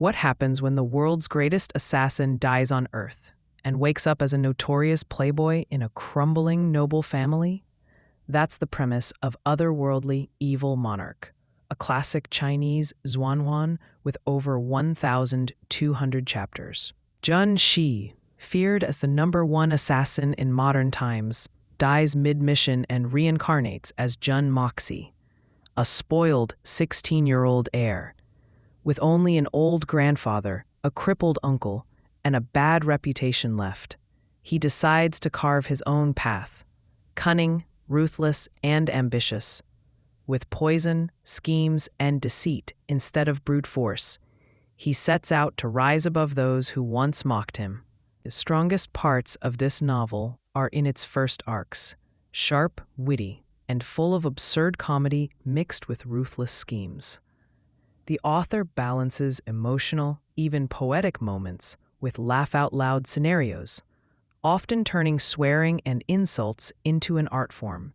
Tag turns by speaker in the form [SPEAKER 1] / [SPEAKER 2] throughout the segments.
[SPEAKER 1] What happens when the world's greatest assassin dies on Earth and wakes up as a notorious playboy in a crumbling noble family? That's the premise of Otherworldly Evil Monarch, a classic Chinese xuanhuan with over 1,200 chapters. Jun Xie, feared as the #1 assassin in modern times, dies mid-mission and reincarnates as Jun Mo Xie, a spoiled 16-year-old heir. With only an old grandfather, a crippled uncle, and a bad reputation left, he decides to carve his own path, cunning, ruthless, and ambitious. With poison, schemes, and deceit instead of brute force, he sets out to rise above those who once mocked him. The strongest parts of this novel are in its first arcs, sharp, witty, and full of absurd comedy mixed with ruthless schemes. The author balances emotional, even poetic moments with laugh-out-loud scenarios, often turning swearing and insults into an art form.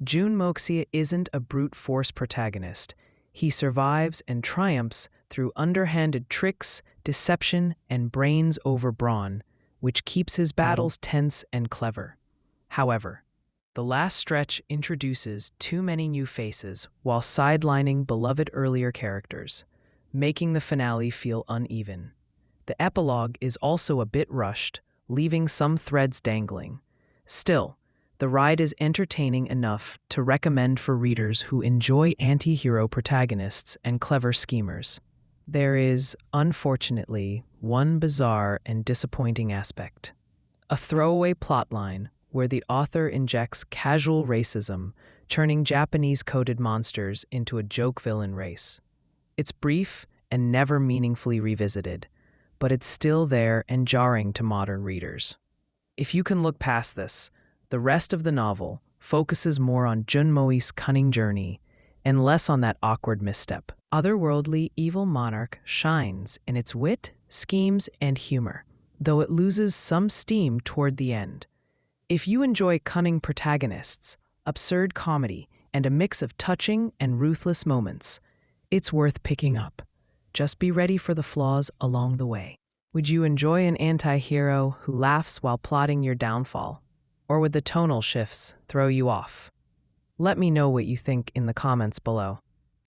[SPEAKER 1] Jun Mo Xie isn't a brute force protagonist. He survives and triumphs through underhanded tricks, deception, and brains over brawn, which keeps his battles tense and clever. However, the last stretch introduces too many new faces while sidelining beloved earlier characters, making the finale feel uneven. The epilogue is also a bit rushed, leaving some threads dangling. Still, the ride is entertaining enough to recommend for readers who enjoy anti-hero protagonists and clever schemers. There is, unfortunately, one bizarre and disappointing aspect: a throwaway plotline where the author injects casual racism, turning Japanese-coded monsters into a joke villain race. It's brief and never meaningfully revisited, but it's still there and jarring to modern readers. If you can look past this, the rest of the novel focuses more on Jun Mo Xie's cunning journey and less on that awkward misstep. Otherworldly Evil Monarch shines in its wit, schemes, and humor, though it loses some steam toward the end. If you enjoy cunning protagonists, absurd comedy, and a mix of touching and ruthless moments, it's worth picking up. Just be ready for the flaws along the way. Would you enjoy an anti-hero who laughs while plotting your downfall? Or would the tonal shifts throw you off? Let me know what you think in the comments below.